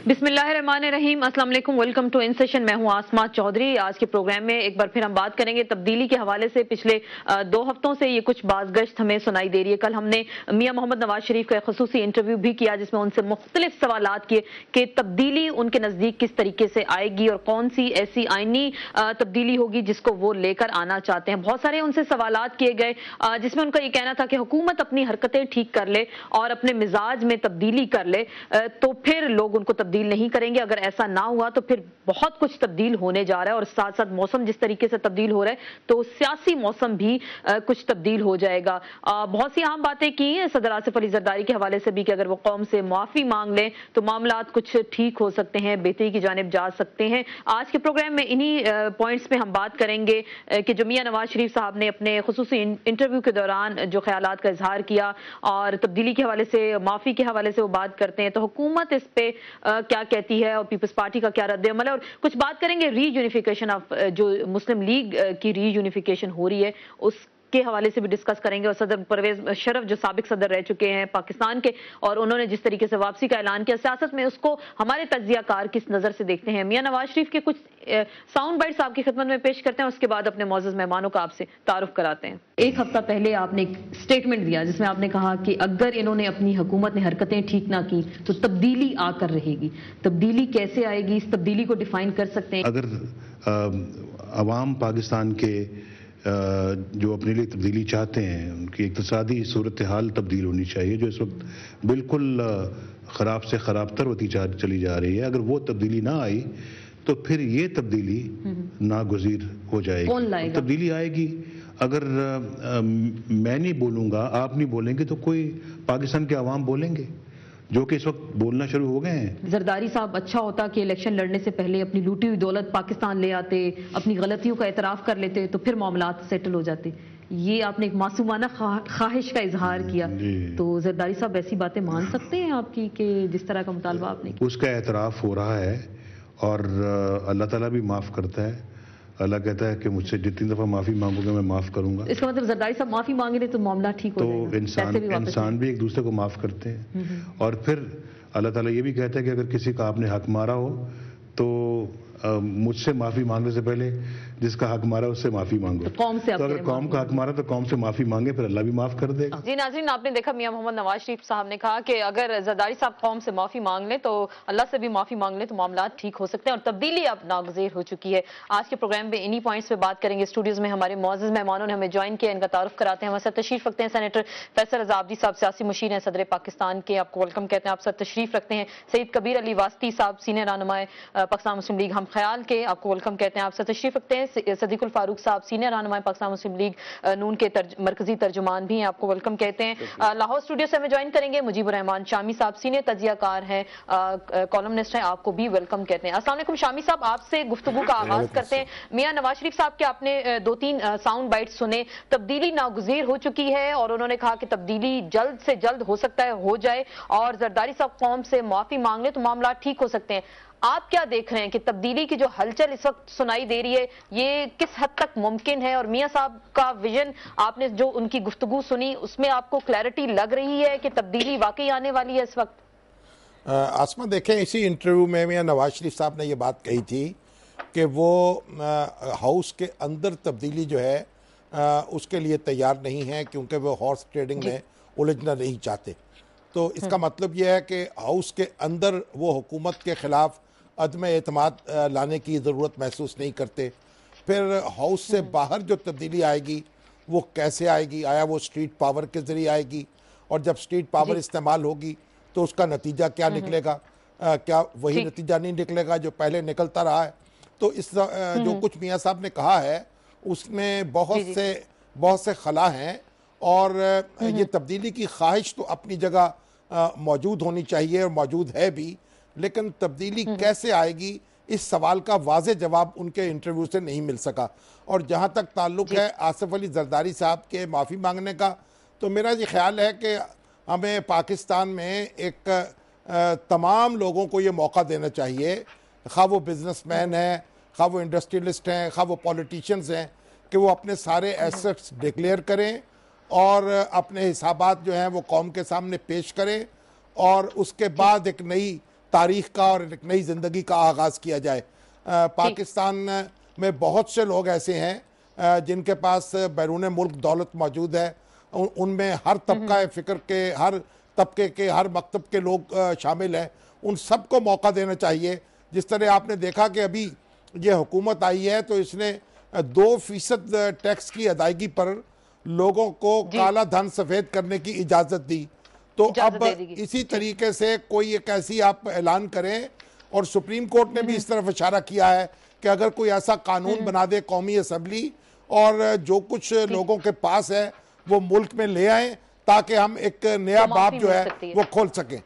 بسم اللہ الرحمن الرحیم، السلام علیکم، ویلکم ٹو ان سیشن۔ میں ہوں آسما چودھری۔ آج کے پروگرام میں ایک بار پھر ہم بات کریں گے تبدیلی کے حوالے سے۔ پچھلے 2 ہفتوں سے یہ کچھ بازگشت ہمیں سنائی دے رہی ہے۔ کل ہم نے میاں محمد نواز شریف کا ایک خصوصی انٹرویو بھی کیا جس میں ان سے مختلف سوالات کیے کہ تبدیلی ان کے نزدیک کس طریقے سے آئے گی اور کون سی ایسی آئینی تبدیلی ہوگی جس کو وہ لے کر آنا چاہتے ہیں۔ بہت سارے ان سے سوالات کیے گئے جس میں ان کا یہ کہنا تھا کہ حکومت اپنی حرکتیں ٹھیک کر لے اور اپنے مزاج میں تبدیلی کر لے تو پھر لوگ ان کو تبدیل نہیں کریں گے۔ اگر ایسا نہ ہوا تو پھر بہت کچھ تبدیل ہونے جا رہا ہے، اور ساتھ ساتھ موسم جس طریقے سے تبدیل ہو رہا ہے تو سیاسی موسم بھی کچھ تبدیل ہو جائے گا۔ بہت سی اہم باتیں کی ہیں صدر آصف علی زرداری کے حوالے سے بھی کہ اگر وہ قوم سے معافی مانگ لیں تو معاملات کچھ ٹھیک ہو سکتے ہیں، بہتری کی جانب جا سکتے ہیں۔ آج کے پروگرام میں انہی پوائنٹس پہ ہم بات کریں گے کہ جو میاں نواز شریف صاحب نے اپنے خصوصی انٹرویو کے دوران جو خیالات کا اظہار کیا اور تبدیلی کے حوالے سے، معافی کے حوالے سے وہ بات کرتے ہیں، تو حکومت اس پہ کیا کہتی ہے اور پیپلز پارٹی کا کیا رد عمل ہے، اور کچھ بات کریں گے ری یونیفیکیشن آف جو مسلم لیگ کی ری یونیفیکیشن ہو رہی ہے اس کے حوالے سے بھی ڈسکس کریں گے، اور صدر پرویز مشرف جو سابق صدر رہ چکے ہیں پاکستان کے اور انہوں نے جس طریقے سے واپسی کا اعلان کیا سیاست میں، اس کو ہمارے تجزیہ کار کس نظر سے دیکھتے ہیں۔ میاں نواز شریف کے کچھ ساؤنڈ بائٹس آپ کی خدمت میں پیش کرتے ہیں، اس کے بعد اپنے معزز مہمانوں کا آپ سے تعارف کراتے ہیں۔ ایک ہفتہ پہلے آپ نے ایک سٹیٹمنٹ دیا جس میں آپ نے کہا کہ اگر انہوں نے اپنی حکومت نے حرکتیں ٹھیک نہ کی تو تبدیلی آ کر رہے گی۔ تبدیلی کیسے آئے گی، اس تبدیلی کو ڈیفائن کر سکتے ہیں؟ اگر عوام پاکستان کے جو اپنے لیے تبدیلی چاہتے ہیں، ان کی اقتصادی صورتحال تبدیل ہونی چاہیے جو اس وقت بالکل خراب سے خراب تر ہوتی چلی جا رہی ہے۔ اگر وہ تبدیلی نہ آئی تو پھر یہ تبدیلی ناگزیر ہو جائے گی۔ کون لائے گا؟ تبدیلی آئے گی اگر میں نہیں بولوں گا، آپ نہیں بولیں گے تو کوئی پاکستان کے عوام بولیں گے، جو کہ اس وقت بولنا شروع ہو گئے ہیں۔ زرداری صاحب، اچھا ہوتا کہ الیکشن لڑنے سے پہلے اپنی لوٹی ہوئی دولت پاکستان لے آتے، اپنی غلطیوں کا اعتراف کر لیتے تو پھر معاملات سیٹل ہو جاتے۔ یہ آپ نے ایک معصومانہ خواہش کا اظہار کیا، تو زرداری صاحب ایسی باتیں مان سکتے ہیں آپ کی کہ جس طرح کا مطالبہ آپ نے کیا؟ اس کا اعتراف ہو رہا ہے اور اللہ تعالیٰ بھی معاف کرتا ہے۔ اللہ کہتا ہے کہ مجھ سے جتنی دفعہ معافی مانگو گے میں معاف کروں گا۔ اس کا مطلب زرداری صاحب معافی مانگے رہے تو معاملہ ٹھیک ہو جائے گا، تو انسان بھی ایک دوسرے کو معاف کرتے ہیں۔ اور پھر اللہ تعالیٰ یہ بھی کہتا ہے کہ اگر کسی کا آپ نے حق مارا ہو تو مجھ سے معافی مانگنے سے پہلے جس کا حق مارا اس سے معافی مانگو۔ تو اگر قوم کا حق مارا تو قوم سے معافی مانگے، پھر اللہ بھی معاف کر دے گا۔ جی ناظرین، آپ نے دیکھا میاں محمد نواز شریف صاحب نے کہا کہ اگر زرداری صاحب قوم سے معافی مانگ لیں تو اللہ سے بھی معافی مانگ لیں تو معاملات ٹھیک ہو سکتے ہیں اور تبدیلی اب ناگزیر ہو چکی ہے۔ آج کے پروگرام میں انہی پوائنٹس پہ بات کریں گے۔ اسٹوڈیوز میں ہمارے معزز مہمانوں نے ہمیں جوائن کیا، ان کا تعارف کراتے ہیں۔ ہمارے ساتھ تشریف رکھتے ہیں سینیٹر فیصل رضا عابدی صاحب، سیاسی مشیر ہیں صدر پاکستان کے، آپ کو ویلکم کہتے ہیں۔ آپ ساتھ تشریف رکھتے ہیں سید کبیر علی واسطی صاحب، سینئر رہنما پاکستان مسلم لیگ ہم خیال کے، آپ کو ویلکم کہتے ہیں۔ آپ ساتھ تشریف رکھتے ہیں صدیق الفاروق صاحب، سینئر رہنما پاکستان مسلم لیگ نون کے مرکزی ترجمان بھی ہیں، آپ کو ویلکم کہتے ہیں۔ لاہور اسٹوڈیو سے ہمیں جوائن کریں گے مجیب الرحمان شامی صاحب، سینئر تجزیہ کار ہیں، کالمنسٹ ہیں، آپ کو بھی ویلکم کہتے ہیں۔ السلام علیکم شامی صاحب، آپ سے گفتگو کا آغاز کرتے ہیں۔ میاں نواز شریف صاحب کے آپ نے 2-3 ساؤنڈ بائٹ سنے، تبدیلی ناگزیر ہو چکی ہے اور انہوں نے کہا کہ تبدیلی جلد سے جلد ہو سکتا ہے ہو جائے، اور زرداری صاحب قوم سے معافی مانگ لیں تو معاملات ٹھیک ہو سکتے ہیں۔ آپ کیا دیکھ رہے ہیں کہ تبدیلی کی جو ہلچل اس وقت سنائی دے رہی ہے یہ کس حد تک ممکن ہے، اور میاں صاحب کا ویژن آپ نے جو ان کی گفتگو سنی اس میں آپ کو کلیئرٹی لگ رہی ہے کہ تبدیلی واقعی آنے والی ہے اس وقت؟ آسما دیکھیں، اسی انٹرویو میں میاں نواز شریف صاحب نے یہ بات کہی تھی کہ وہ ہاؤس کے اندر تبدیلی جو ہے اس کے لیے تیار نہیں ہے کیونکہ وہ ہارس ٹریڈنگ میں الجھنا نہیں چاہتے۔ تو اس کا مطلب یہ ہے کہ ہاؤس کے اندر وہ حکومت کے خلاف عدم اعتماد لانے کی ضرورت محسوس نہیں کرتے۔ پھر ہاؤس سے باہر جو تبدیلی آئے گی وہ کیسے آئے گی؟ آیا وہ اسٹریٹ پاور کے ذریعے آئے گی؟ اور جب اسٹریٹ پاور استعمال ہوگی تو اس کا نتیجہ کیا نکلے گا؟ کیا وہی نتیجہ نہیں نکلے گا جو پہلے نکلتا رہا ہے؟ تو اس جو کچھ میاں صاحب نے کہا ہے اس میں بہت سے خلا ہیں، اور یہ تبدیلی کی خواہش تو اپنی جگہ موجود ہونی چاہیے اور موجود ہے بھی، لیکن تبدیلی کیسے آئے گی اس سوال کا واضح جواب ان کے انٹرویو سے نہیں مل سکا۔ اور جہاں تک تعلق ہے آصف علی زرداری صاحب کے معافی مانگنے کا، تو میرا یہ خیال ہے کہ ہمیں پاکستان میں ایک تمام لوگوں کو یہ موقع دینا چاہیے، خواہ وہ بزنس مین ہیں، خواہ وہ انڈسٹریلسٹ ہیں، خواہ وہ پولیٹیشنز ہیں، کہ وہ اپنے سارے ایسٹس ڈکلیئر کریں اور اپنے حسابات جو ہیں وہ قوم کے سامنے پیش کریں، اور اس کے بعد ایک نئی تاریخ کا اور ایک نئی زندگی کا آغاز کیا جائے. پاکستان میں بہت سے لوگ ایسے ہیں جن کے پاس بیرون ملک دولت موجود ہے. ان میں ہر طبقہ فکر کے، ہر طبقے کے، ہر مکتب کے لوگ شامل ہیں. ان سب کو موقع دینا چاہیے. جس طرح آپ نے دیکھا کہ ابھی یہ حکومت آئی ہے تو اس نے 2% ٹیکس کی ادائیگی پر لوگوں کو کالا دھن سفید کرنے کی اجازت دی. تو اب اسی طریقے سے کوئی ایک ایسی آپ اعلان کریں، اور سپریم کورٹ نے بھی اس طرف اشارہ کیا ہے کہ اگر کوئی ایسا قانون بنا دے قومی اسمبلی، اور جو کچھ لوگوں کے پاس ہے وہ ملک میں لے آئیں تاکہ ہم ایک نیا باب جو ہے وہ کھول سکیں،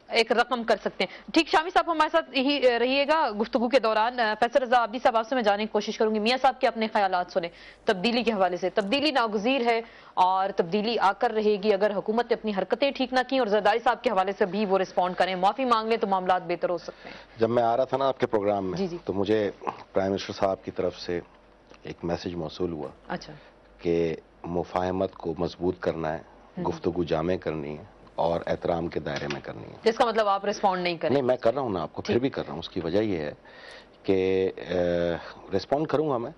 ایک رقم کر سکتے ہیں. ٹھیک، شامی صاحب ہمارے ساتھ ہی رہیے گا گفتگو کے دوران. فیصل رضا عابدی صاحب آپ سے میں جاننے کی کوشش کروں گی، میاں صاحب کے اپنے خیالات سنیں تبدیلی کے حوالے سے. تبدیلی ناگزیر ہے اور تبدیلی آ کر رہے گی اگر حکومت نے اپنی حرکتیں ٹھیک نہ کی اور زرداری صاحب کے حوالے سے بھی وہ رسپونڈ کریں، معافی مانگ لیں تو معاملات بہتر ہو سکتے ہیں. جب میں آ رہا تھا نا آپ کے پروگرام میں تو مجھے پرائم منسٹر صاحب کی طرف سے ایک میسج موصول ہوا کہ مفاہمت کو مضبوط کرنا ہے، گفتگو جامع کرنی ہے اور احترام کے دائرے میں کرنی ہے. جس کا مطلب آپ رسپونڈ نہیں کریں؟ نہیں، میں کر رہا ہوں نا، آپ کو پھر بھی کر رہا ہوں. اس کی وجہ یہ ہے کہ رسپونڈ کروں گا میں،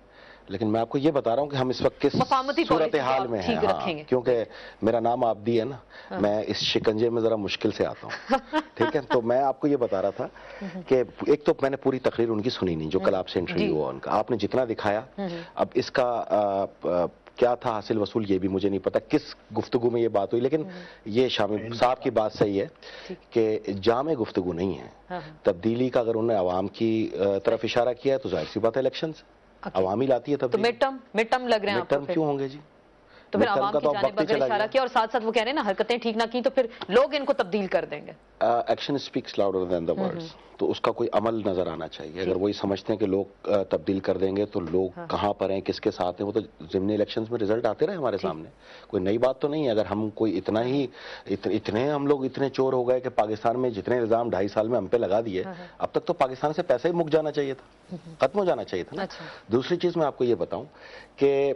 لیکن میں آپ کو یہ بتا رہا ہوں کہ ہم اس وقت کس صورتحال میں ہیں. کیونکہ میرا نام عابدی ہے نا، میں اس شکنجے میں ذرا مشکل سے آتا ہوں. ٹھیک ہے، تو میں آپ کو یہ بتا رہا تھا کہ ایک تو میں نے پوری تقریر ان کی سنی نہیں جو کل آپ سے انٹرویو ہوا ان کا. آپ نے جتنا دکھایا، اب اس کا کیا تھا حاصل وصول یہ بھی مجھے نہیں پتا کس گفتگو میں یہ بات ہوئی، لیکن یہ شامی صاحب کی بات صحیح ہے کہ جامع گفتگو نہیں ہے. تبدیلی کا اگر انہوں نے عوام کی طرف اشارہ کیا ہے تو ظاہر سی بات ہے الیکشنز عوامی لاتی ہے تبدیلی. تو مڈ ٹرم لگ رہے ہیں آپ کو؟ مڈ ٹرم کیوں ہوں گے جی؟ تو پھر عوام کی جانب اگر اشارہ کیا اور ساتھ ساتھ وہ کہہ رہے ہیں نا حرکتیں ٹھیک نہ کی تو پھر لوگ ان کو تبدیل کر دیں گے. Action speaks louder than the words. تو اس کا کوئی عمل نظر آنا چاہیے. اگر وہی سمجھتے ہیں کہ لوگ تبدیل کر دیں گے تو لوگ کہاں پر ہیں، کس کے ساتھ ہیں، وہ تو ضمنی الیکشنز میں رزلٹ آتے رہے ہمارے سامنے. کوئی نئی بات تو نہیں ہے. اگر ہم کوئی اتنے ہم لوگ اتنے چور ہو گئے کہ پاکستان میں جتنے الزام 2.5 سال میں ہم پہ لگا دیے، اب تک تو پاکستان سے پیسہ ہی مک جانا چاہیے تھا، ختم ہو جانا چاہیے تھا نا. دوسری چیز میں آپ کو یہ بتاؤں کہ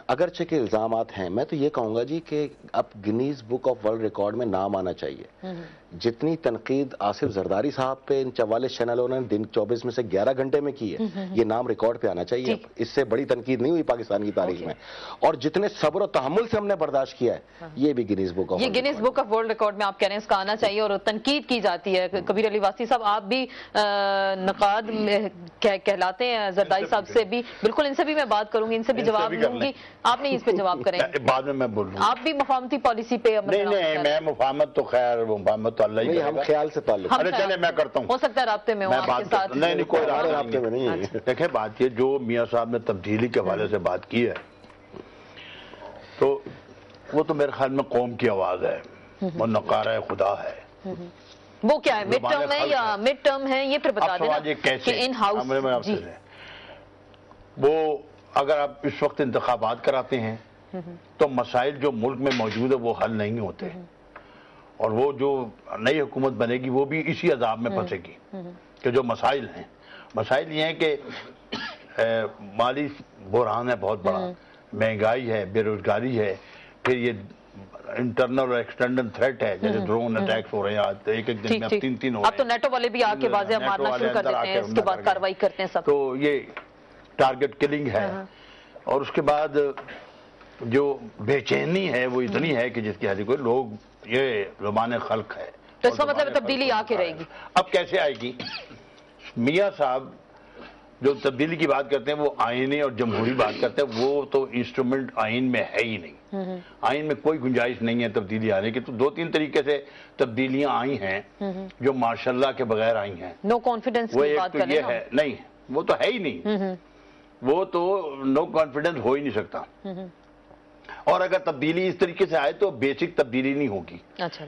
اگرچہ کہ الزامات ہیں، میں تو یہ کہوں گا جی کہ اب Guinness book of world record میں نام آنا چاہیے. جتنی تنقید آصف زرداری صاحب پہ ان 44 چینلوں نے دن 24 میں سے 11 گھنٹے میں کی ہے، یہ نام ریکارڈ پہ آنا چاہیے. اس سے بڑی تنقید نہیں ہوئی پاکستان کی تاریخ میں. اور جتنے صبر و تحمل سے ہم نے برداشت کیا ہے، یہ بھی Guinness book of world record میں آپ کہہ رہے ہیں اس کا آنا چاہیے اور تنقید کی جاتی ہے. کبیر علی واسطی صاحب آپ بھی نقاد کہلاتے ہیں، زرداری صاحب سے بھی بالکل، ان سے بھی میں بات کروں گی، ان سے بھی جواب لوں گی. آپ نہیں اس پہ جواب کریں گے؟ بعد میں بول رہا ہوں. آپ بھی مفاہمتی پالیسی پہ نہیں، میں مفاہمت تو خیر مفاہمت تو اللہ ہی کرے گا. ہم خیال سے تعلق. چلے میں کرتا ہوں، ہو سکتا ہے رابطے میں ہوں آپ کے ساتھ. نہیں کوئی رابطے میں نہیں ہے. دیکھیں بات یہ جو میاں صاحب نے تبدیلی کے حوالے سے بات کی ہے تو وہ تو میرے خیال میں قوم کی آواز ہے، وہ نقارہ خدا ہے. وہ کیا ہے، مڈ ٹرم ہے یا مڈ ٹرم ہے، یہ پھر بتا دینا کہ ان ہاؤس. وہ اگر آپ اس وقت انتخابات کراتے ہیں تو مسائل جو ملک میں موجود ہے وہ حل نہیں ہوتے، اور وہ جو نئی حکومت بنے گی وہ بھی اسی عذاب میں پھنسے گی کہ جو مسائل ہیں. مسائل یہ ہیں کہ مالی بحران ہے بہت بڑا، مہنگائی ہے، بے روزگاری ہے، پھر یہ انٹرنل اور ایکسٹرنل تھریٹ ہے، جیسے ڈرون اٹیکس ہو رہے ہیں آج ایک دن میں 3 ہو رہے ہیں. اب تو نیٹو والے بھی آ کے واضح مارنا شروع کر دیتے ہیں، اس کے بعد کارروائی کرتے ہیں سب. تو یہ ٹارگٹ کلنگ ہے. اور اس کے بعد جو بے چینی ہے وہ اتنی ہے کہ جس کی حد کوئی لوگ، یہ زبان خلق ہے. تو اس کا مطلب تبدیلی آ کے رہے گی. اب کیسے آئے گی؟ میاں صاحب جو تبدیلی کی بات کرتے ہیں وہ آئینی اور جمہوری بات کرتے ہیں، وہ تو انسٹرومنٹ آئین میں ہے ہی نہیں. آئین میں کوئی گنجائش نہیں ہے تبدیلی آنے کی. تو 2-3 طریقے سے تبدیلیاں آئی ہیں جو ماشاء اللہ کے بغیر آئی ہیں. نو کانفیڈنس وہ کی ایک بات تو کریں یہ ہے، نہیں وہ تو ہے ہی نہیں، وہ تو نو کانفیڈنس ہو ہی نہیں سکتا. اور اگر تبدیلی اس طریقے سے آئے تو بیسک تبدیلی نہیں ہوگی.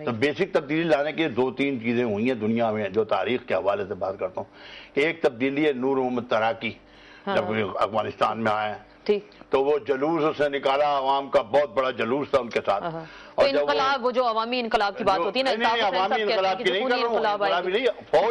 تو بیسک تبدیلی لانے کے 2-3 چیزیں ہوئی ہیں دنیا میں جو تاریخ کے حوالے سے بات کرتا ہوں. ایک تبدیلی ہے نور محمد تراکی، جب افغانستان میں آئے تو وہ جلوس اس نے نکالا، عوام کا بہت بڑا جلوس تھا ان کے ساتھ. اور انقلاب، وہ جو عوامی انقلاب کی بات ہوتی ہے نا، عوامی انقلاب کی نہیں کر رہا ہوں،